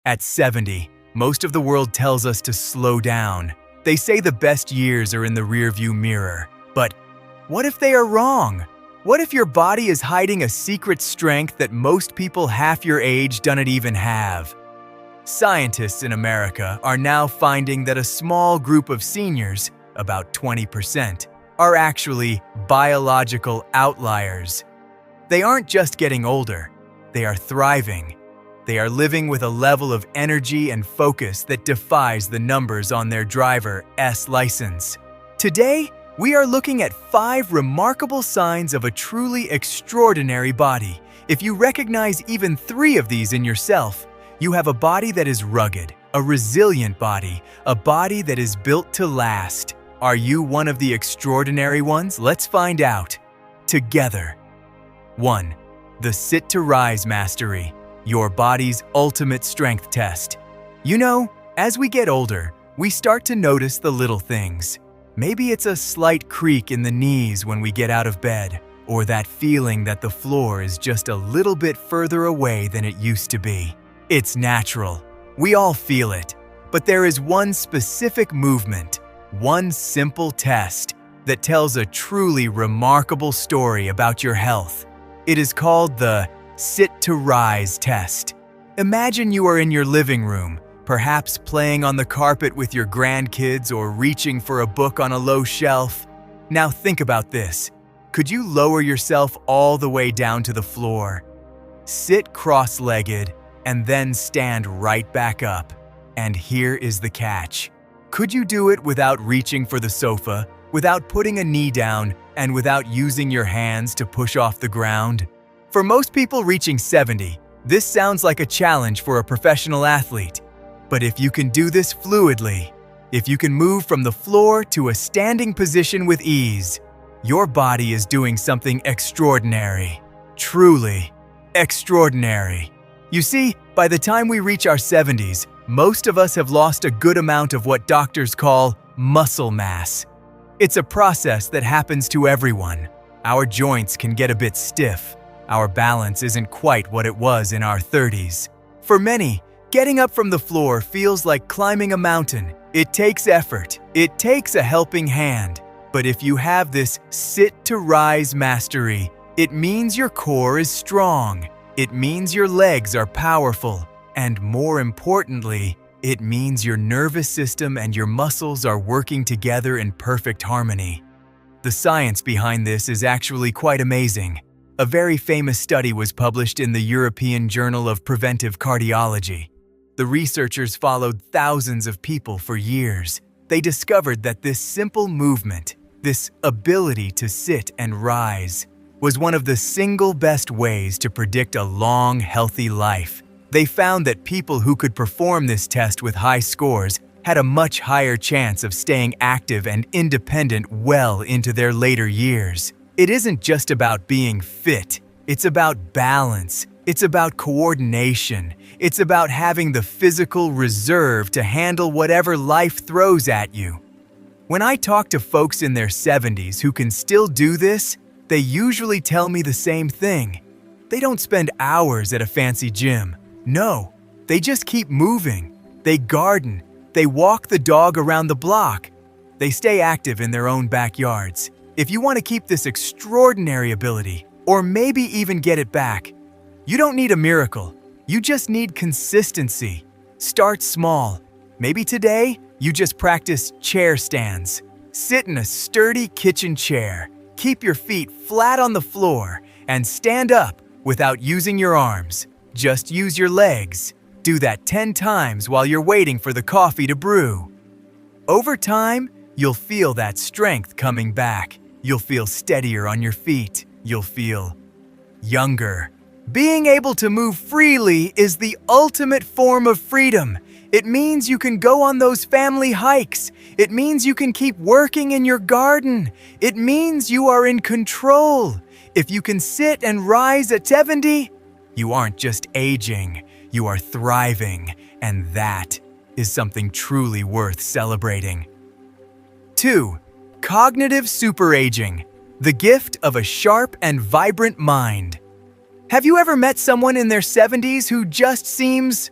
At 70, most of the world tells us to slow down. They say the best years are in the rearview mirror. But what if they are wrong? What if your body is hiding a secret strength that most people half your age don't even have? Scientists in America are now finding that a small group of seniors, about 20%, are actually biological outliers. They aren't just getting older, they are thriving. They are living with a level of energy and focus that defies the numbers on their driver's license. Today, we are looking at 5 remarkable signs of a truly extraordinary body. If you recognize even 3 of these in yourself, you have a body that is rugged, a resilient body, a body that is built to last. Are you one of the extraordinary ones? Let's find out together. 1. The sit-to-rise mastery, your body's ultimate strength test. You know, as we get older, we start to notice the little things. Maybe it's a slight creak in the knees when we get out of bed, or that feeling that the floor is just a little bit further away than it used to be. It's natural. We all feel it. But there is one specific movement, one simple test, that tells a truly remarkable story about your health. It is called the sit-to-rise test. Imagine you are in your living room, perhaps playing on the carpet with your grandkids or reaching for a book on a low shelf. Now think about this. Could you lower yourself all the way down to the floor? Sit cross-legged and then stand right back up. And here is the catch. Could you do it without reaching for the sofa, without putting a knee down, and without using your hands to push off the ground? For most people reaching 70, this sounds like a challenge for a professional athlete. But if you can do this fluidly, if you can move from the floor to a standing position with ease, your body is doing something extraordinary. Truly extraordinary. You see, by the time we reach our 70s, most of us have lost a good amount of what doctors call muscle mass. It's a process that happens to everyone. Our joints can get a bit stiff. Our balance isn't quite what it was in our 30s. For many, getting up from the floor feels like climbing a mountain. It takes effort. It takes a helping hand. But if you have this sit-to-rise mastery, it means your core is strong. It means your legs are powerful. And more importantly, it means your nervous system and your muscles are working together in perfect harmony. The science behind this is actually quite amazing. A very famous study was published in the European Journal of Preventive Cardiology. The researchers followed thousands of people for years. They discovered that this simple movement, this ability to sit and rise, was one of the single best ways to predict a long, healthy life. They found that people who could perform this test with high scores had a much higher chance of staying active and independent well into their later years. It isn't just about being fit. It's about balance. It's about coordination. It's about having the physical reserve to handle whatever life throws at you. When I talk to folks in their 70s who can still do this, they usually tell me the same thing. They don't spend hours at a fancy gym. No, they just keep moving. They garden. They walk the dog around the block. They stay active in their own backyards. If you want to keep this extraordinary ability, or maybe even get it back, you don't need a miracle. You just need consistency. Start small. Maybe today, you just practice chair stands. Sit in a sturdy kitchen chair. Keep your feet flat on the floor and stand up without using your arms. Just use your legs. Do that 10 times while you're waiting for the coffee to brew. Over time, you'll feel that strength coming back. You'll feel steadier on your feet. You'll feel younger. Being able to move freely is the ultimate form of freedom. It means you can go on those family hikes. It means you can keep working in your garden. It means you are in control. If you can sit and rise at 70, you aren't just aging, you are thriving, and that is something truly worth celebrating. 2. Cognitive superaging, the gift of a sharp and vibrant mind. Have you ever met someone in their 70s who just seems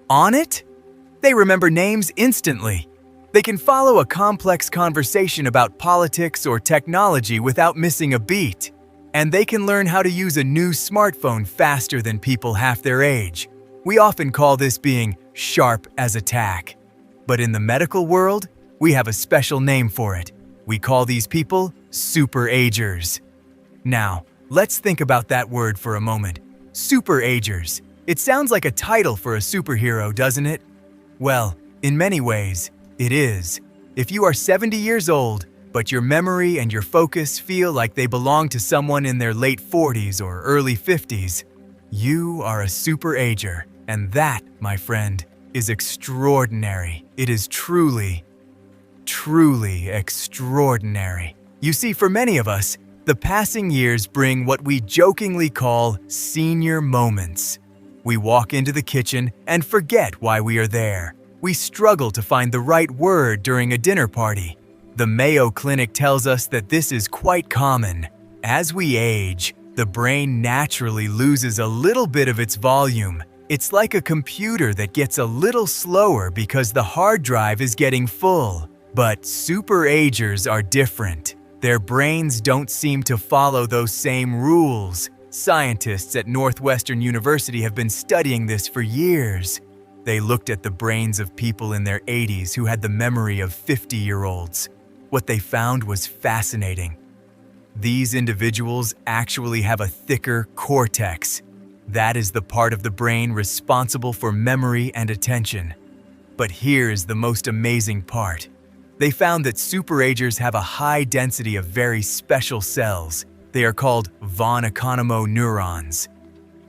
On it? They remember names instantly. They can follow a complex conversation about politics or technology without missing a beat. And they can learn how to use a new smartphone faster than people half their age. We often call this being sharp as a tack. But in the medical world, we have a special name for it. We call these people superagers. Now, let's think about that word for a moment. Superagers. It sounds like a title for a superhero, doesn't it? Well, in many ways, it is. If you are 70 years old, but your memory and your focus feel like they belong to someone in their late 40s or early 50s, you are a superager. And that, my friend, is extraordinary. It is truly, truly extraordinary. You see, for many of us, the passing years bring what we jokingly call senior moments. We walk into the kitchen and forget why we are there. We struggle to find the right word during a dinner party. The Mayo Clinic tells us that this is quite common. As we age, the brain naturally loses a little bit of its volume. It's like a computer that gets a little slower because the hard drive is getting full. But superagers are different. Their brains don't seem to follow those same rules. Scientists at Northwestern University have been studying this for years. They looked at the brains of people in their 80s who had the memory of 50-year-olds. What they found was fascinating. These individuals actually have a thicker cortex. That is the part of the brain responsible for memory and attention. But here is the most amazing part. They found that superagers have a high density of very special cells. They are called von Economo neurons.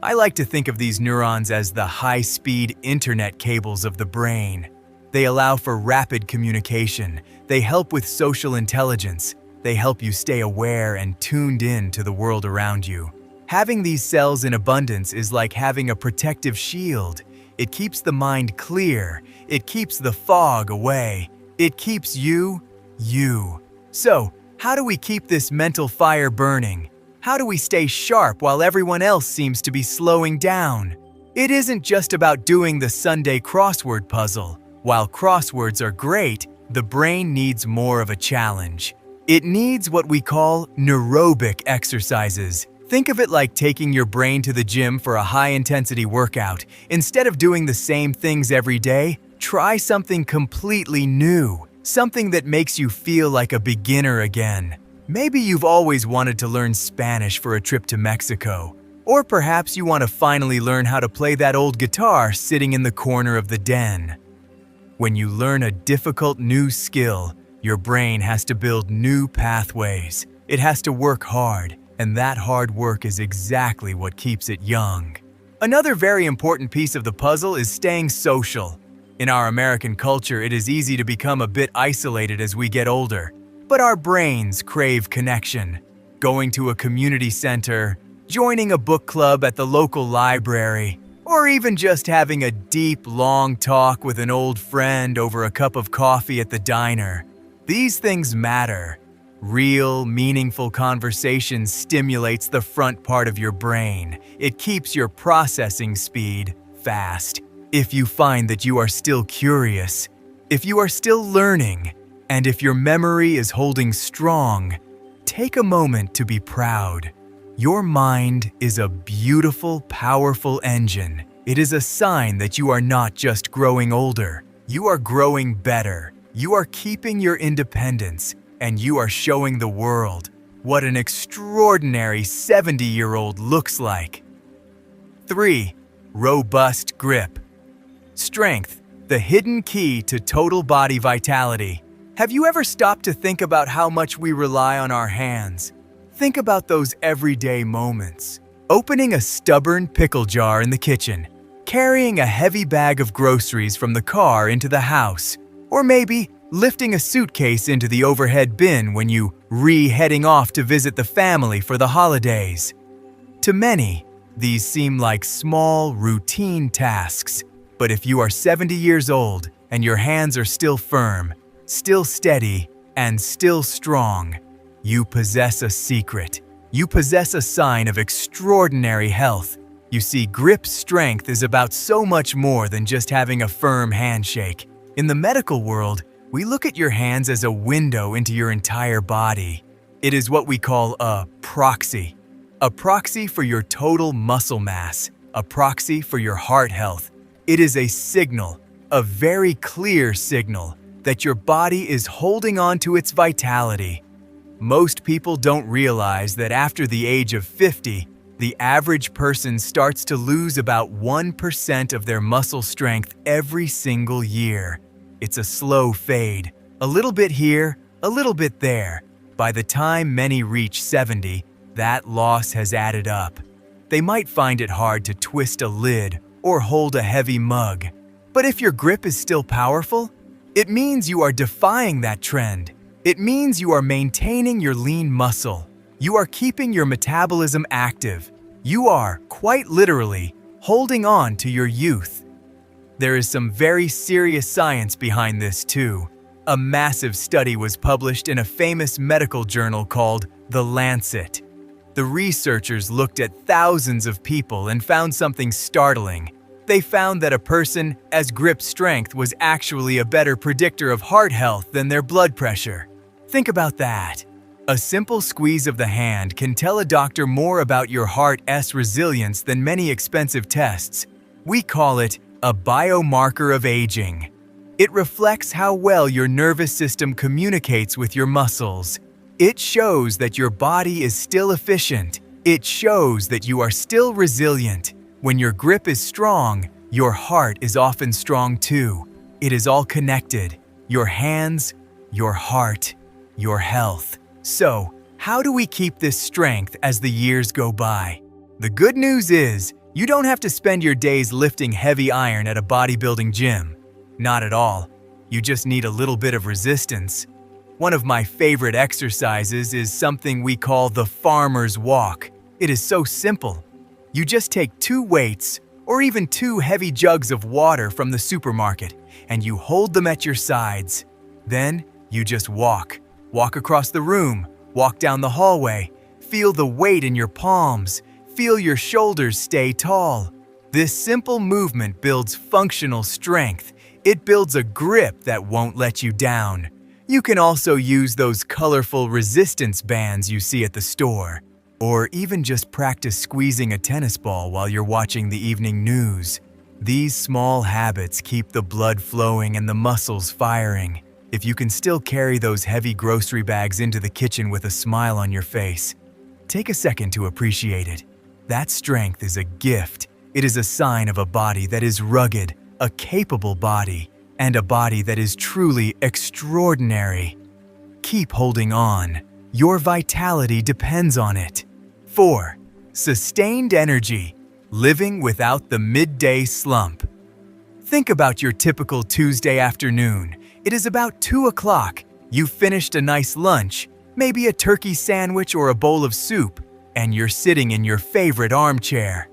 I like to think of these neurons as the high-speed internet cables of the brain. They allow for rapid communication. They help with social intelligence. They help you stay aware and tuned in to the world around you. Having these cells in abundance is like having a protective shield. It keeps the mind clear. It keeps the fog away. It keeps you, you. So, how do we keep this mental fire burning? How do we stay sharp while everyone else seems to be slowing down? It isn't just about doing the Sunday crossword puzzle. While crosswords are great, the brain needs more of a challenge. It needs what we call neurobic exercises. Think of it like taking your brain to the gym for a high-intensity workout. Instead of doing the same things every day, try something completely new, something that makes you feel like a beginner again. Maybe you've always wanted to learn Spanish for a trip to Mexico. Or perhaps you want to finally learn how to play that old guitar sitting in the corner of the den. When you learn a difficult new skill, your brain has to build new pathways. It has to work hard, and that hard work is exactly what keeps it young. Another very important piece of the puzzle is staying social. In our American culture, it is easy to become a bit isolated as we get older. But our brains crave connection. Going to a community center, joining a book club at the local library, or even just having a deep, long talk with an old friend over a cup of coffee at the diner. These things matter. Real, meaningful conversation stimulates the front part of your brain. It keeps your processing speed fast. If you find that you are still curious, if you are still learning, and if your memory is holding strong, take a moment to be proud. Your mind is a beautiful, powerful engine. It is a sign that you are not just growing older. You are growing better. You are keeping your independence, and you are showing the world what an extraordinary 70-year-old looks like. 3. Robust grip. Strength, the hidden key to total body vitality. Have you ever stopped to think about how much we rely on our hands? Think about those everyday moments. Opening a stubborn pickle jar in the kitchen, carrying a heavy bag of groceries from the car into the house, or maybe lifting a suitcase into the overhead bin when you heading off to visit the family for the holidays. To many, these seem like small, routine tasks. But if you are 70 years old and your hands are still firm, still steady, and still strong, you possess a secret. You possess a sign of extraordinary health. You see, grip strength is about so much more than just having a firm handshake. In the medical world, we look at your hands as a window into your entire body. It is what we call a proxy for your total muscle mass, a proxy for your heart health. It is a signal, a very clear signal, that your body is holding on to its vitality. Most people don't realize that after the age of 50, the average person starts to lose about 1% of their muscle strength every single year. It's a slow fade, a little bit here, a little bit there. By the time many reach 70, that loss has added up. They might find it hard to twist a lid or hold a heavy mug. But if your grip is still powerful, it means you are defying that trend. It means you are maintaining your lean muscle. You are keeping your metabolism active. You are, quite literally, holding on to your youth. There is some very serious science behind this too. A massive study was published in a famous medical journal called The Lancet. The researchers looked at thousands of people and found something startling. They found that a person as grip strength was actually a better predictor of heart health than their blood pressure. Think about that. A simple squeeze of the hand can tell a doctor more about your heart's resilience than many expensive tests. We call it a biomarker of aging. It reflects how well your nervous system communicates with your muscles. It shows that your body is still efficient. It shows that you are still resilient. When your grip is strong, your heart is often strong too. It is all connected. Your hands, your heart, your health. So, how do we keep this strength as the years go by? The good news is, you don't have to spend your days lifting heavy iron at a bodybuilding gym. Not at all. You just need a little bit of resistance. One of my favorite exercises is something we call the farmer's walk. It is so simple. You just take 2 weights or even 2 heavy jugs of water from the supermarket and you hold them at your sides. Then you just walk. Walk across the room, walk down the hallway, feel the weight in your palms, feel your shoulders stay tall. This simple movement builds functional strength. It builds a grip that won't let you down. You can also use those colorful resistance bands you see at the store, or even just practice squeezing a tennis ball while you're watching the evening news. These small habits keep the blood flowing and the muscles firing. If you can still carry those heavy grocery bags into the kitchen with a smile on your face, take a second to appreciate it. That strength is a gift. It is a sign of a body that is rugged, a capable body, and a body that is truly extraordinary. Keep holding on. Your vitality depends on it. 4. Sustained energy. Living without the midday slump. Think about your typical Tuesday afternoon. It is about 2 o'clock. You've finished a nice lunch, maybe a turkey sandwich or a bowl of soup, and you're sitting in your favorite armchair.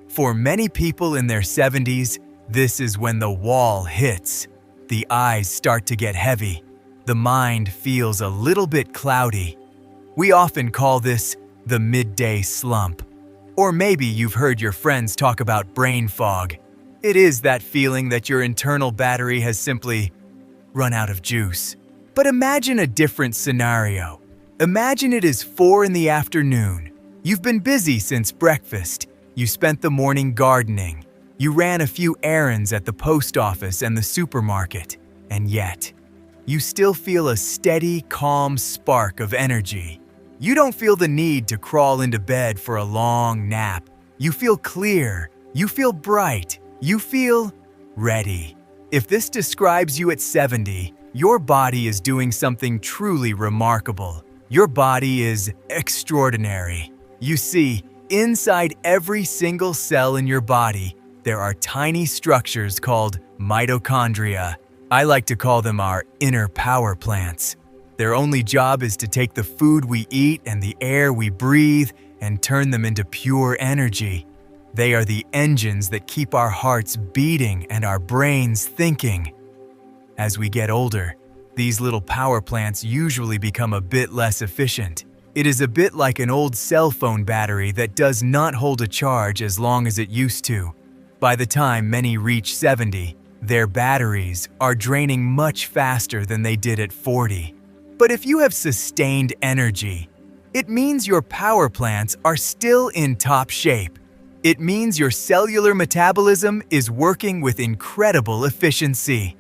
For many people in their 70s, this is when the wall hits. The eyes start to get heavy. The mind feels a little bit cloudy. We often call this the midday slump. Or maybe you've heard your friends talk about brain fog. It is that feeling that your internal battery has simply run out of juice. But imagine a different scenario. Imagine it is 4 in the afternoon. You've been busy since breakfast. You spent the morning gardening. You ran a few errands at the post office and the supermarket. And yet, you still feel a steady, calm spark of energy. You don't feel the need to crawl into bed for a long nap. You feel clear. You feel bright. You feel ready. If this describes you at 70, your body is doing something truly remarkable. Your body is extraordinary. You see, inside every single cell in your body, there are tiny structures called mitochondria. I like to call them our inner power plants. Their only job is to take the food we eat and the air we breathe and turn them into pure energy. They are the engines that keep our hearts beating and our brains thinking. As we get older, these little power plants usually become a bit less efficient. It is a bit like an old cell phone battery that does not hold a charge as long as it used to. By the time many reach 70, their batteries are draining much faster than they did at 40. But if you have sustained energy, it means your power plants are still in top shape. It means your cellular metabolism is working with incredible efficiency.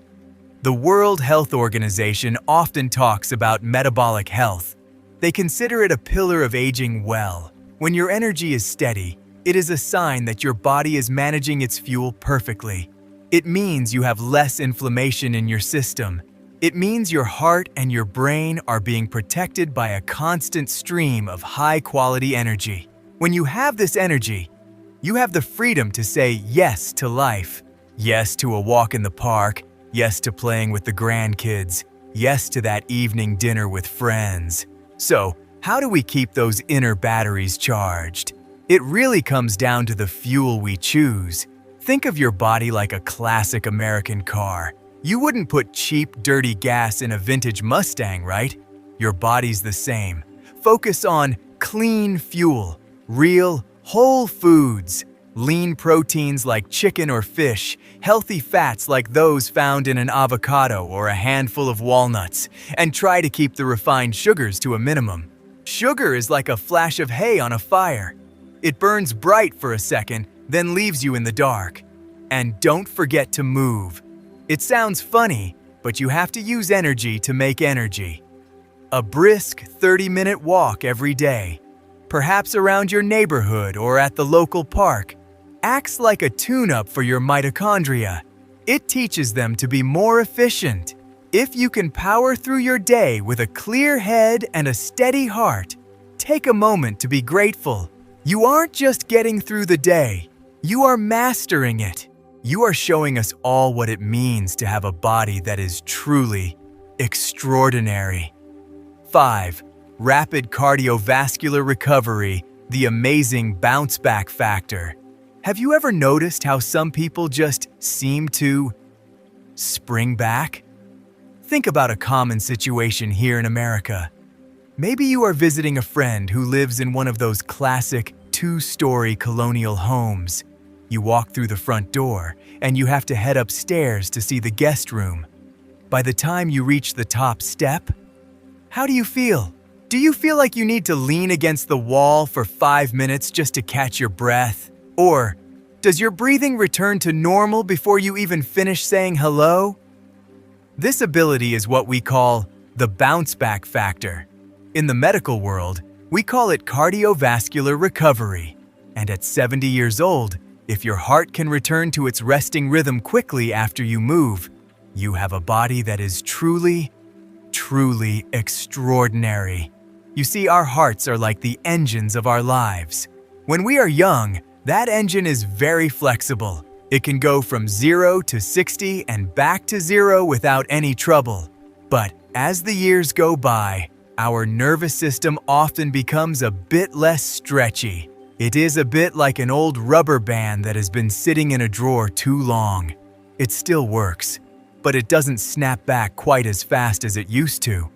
The World Health Organization often talks about metabolic health. They consider it a pillar of aging well. When your energy is steady, it is a sign that your body is managing its fuel perfectly. It means you have less inflammation in your system. It means your heart and your brain are being protected by a constant stream of high-quality energy. When you have this energy, you have the freedom to say yes to life. Yes to a walk in the park. Yes to playing with the grandkids. Yes to that evening dinner with friends. So, how do we keep those inner batteries charged? It really comes down to the fuel we choose. Think of your body like a classic American car. You wouldn't put cheap, dirty gas in a vintage Mustang, right? Your body's the same. Focus on clean fuel, real, whole foods, lean proteins like chicken or fish, healthy fats like those found in an avocado or a handful of walnuts, and try to keep the refined sugars to a minimum. Sugar is like a flash of hay on a fire. It burns bright for a second, then leaves you in the dark. And don't forget to move. It sounds funny, but you have to use energy to make energy. A brisk 30-minute walk every day, perhaps around your neighborhood or at the local park, acts like a tune-up for your mitochondria. It teaches them to be more efficient. If you can power through your day with a clear head and a steady heart, take a moment to be grateful. You aren't just getting through the day, you are mastering it. You are showing us all what it means to have a body that is truly extraordinary. 5. Rapid cardiovascular recovery, the amazing bounce-back factor. Have you ever noticed how some people just seem to spring back? Think about a common situation here in America. Maybe you are visiting a friend who lives in one of those classic 2-story colonial homes. You walk through the front door, and you have to head upstairs to see the guest room. By the time you reach the top step, how do you feel? Do you feel like you need to lean against the wall for 5 minutes just to catch your breath? Or does your breathing return to normal before you even finish saying hello? This ability is what we call the bounce-back factor. In the medical world, we call it cardiovascular recovery. And at 70 years old, if your heart can return to its resting rhythm quickly after you move, you have a body that is truly, truly extraordinary. You see, our hearts are like the engines of our lives. When we are young, that engine is very flexible. It can go from 0 to 60 and back to 0 without any trouble. But as the years go by, our nervous system often becomes a bit less stretchy. It is a bit like an old rubber band that has been sitting in a drawer too long. It still works, but it doesn't snap back quite as fast as it used to.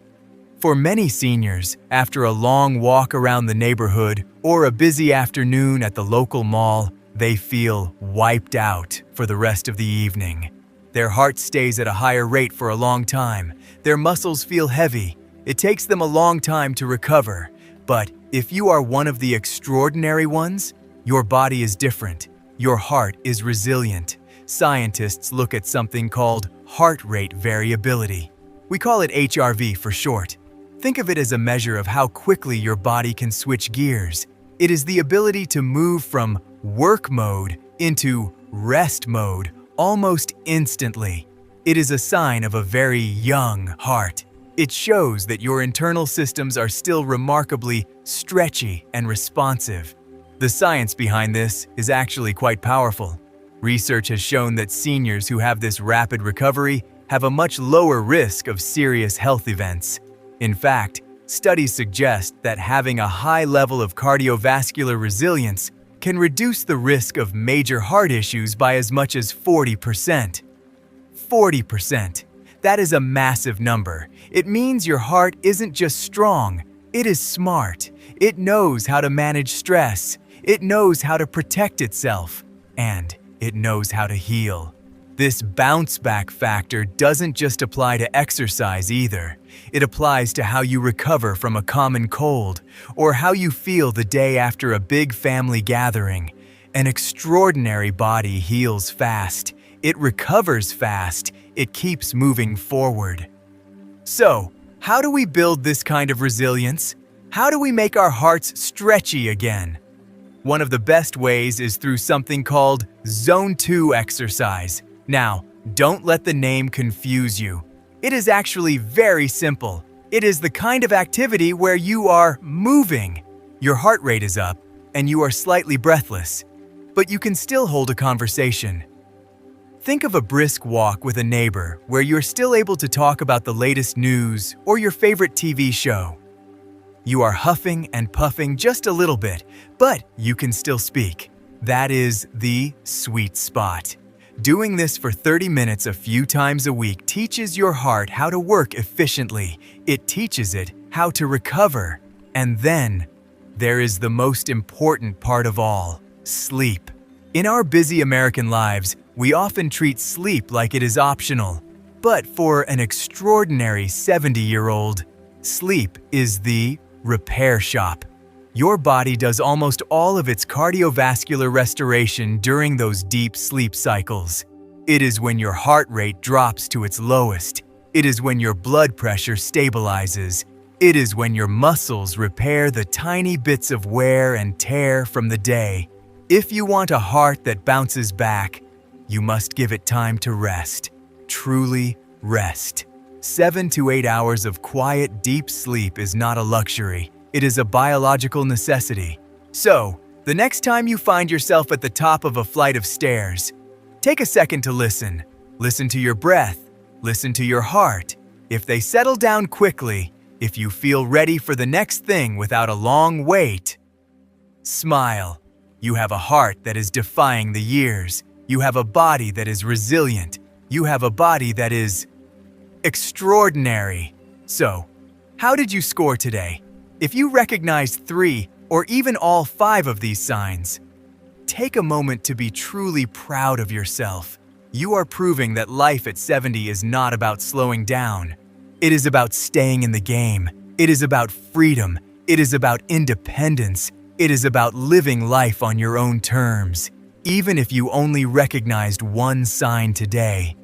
For many seniors, after a long walk around the neighborhood or a busy afternoon at the local mall, they feel wiped out for the rest of the evening. Their heart stays at a higher rate for a long time. Their muscles feel heavy. It takes them a long time to recover. But if you are one of the extraordinary ones, your body is different. Your heart is resilient. Scientists look at something called heart rate variability. We call it HRV for short. Think of it as a measure of how quickly your body can switch gears. It is the ability to move from work mode into rest mode almost instantly. It is a sign of a very young heart. It shows that your internal systems are still remarkably stretchy and responsive. The science behind this is actually quite powerful. Research has shown that seniors who have this rapid recovery have a much lower risk of serious health events. In fact, studies suggest that having a high level of cardiovascular resilience can reduce the risk of major heart issues by as much as 40%. 40%. That is a massive number. It means your heart isn't just strong, It is smart. It knows how to manage stress. It knows how to protect itself. And it knows how to heal. This bounce-back factor doesn't just apply to exercise either. It applies to how you recover from a common cold or how you feel the day after a big family gathering. An extraordinary body heals fast. It recovers fast. It keeps moving forward. So, how do we build this kind of resilience? How do we make our hearts stretchy again? One of the best ways is through something called Zone 2 exercise. Now, don't let the name confuse you. It is actually very simple. It is the kind of activity where you are moving. Your heart rate is up, and you are slightly breathless, but you can still hold a conversation. Think of a brisk walk with a neighbor where you're still able to talk about the latest news or your favorite TV show. You are huffing and puffing just a little bit, but you can still speak. That is the sweet spot. Doing this for 30 minutes a few times a week teaches your heart how to work efficiently. It teaches it how to recover. And then, there is the most important part of all, sleep. In our busy American lives, we often treat sleep like it is optional. But for an extraordinary 70-year-old, sleep is the repair shop. Your body does almost all of its cardiovascular restoration during those deep sleep cycles. It is when your heart rate drops to its lowest. It is when your blood pressure stabilizes. It is when your muscles repair the tiny bits of wear and tear from the day. If you want a heart that bounces back, you must give it time to rest. Truly rest. 7 to 8 hours of quiet, deep sleep is not a luxury. It is a biological necessity. So, the next time you find yourself at the top of a flight of stairs, take a second to listen. Listen to your breath. Listen to your heart. If they settle down quickly, if you feel ready for the next thing without a long wait, smile. You have a heart that is defying the years. You have a body that is resilient. You have a body that is extraordinary. So, how did you score today? If you recognize 3 or even all 5 of these signs, take a moment to be truly proud of yourself. You are proving that life at 70 is not about slowing down. It is about staying in the game. It is about freedom. It is about independence. It is about living life on your own terms. Even if you only recognized 1 sign today,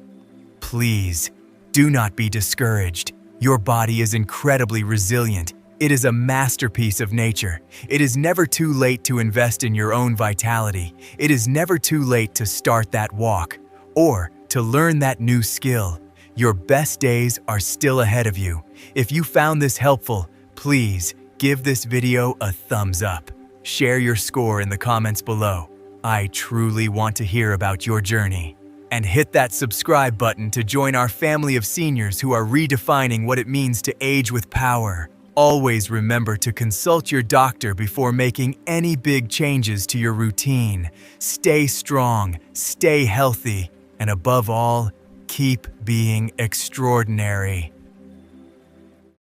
please do not be discouraged. Your body is incredibly resilient. It is a masterpiece of nature. It is never too late to invest in your own vitality. It is never too late to start that walk or to learn that new skill. Your best days are still ahead of you. If you found this helpful, please give this video a thumbs up. Share your score in the comments below. I truly want to hear about your journey. And hit that subscribe button to join our family of seniors who are redefining what it means to age with power. Always remember to consult your doctor before making any big changes to your routine. Stay strong, stay healthy, and above all, keep being extraordinary.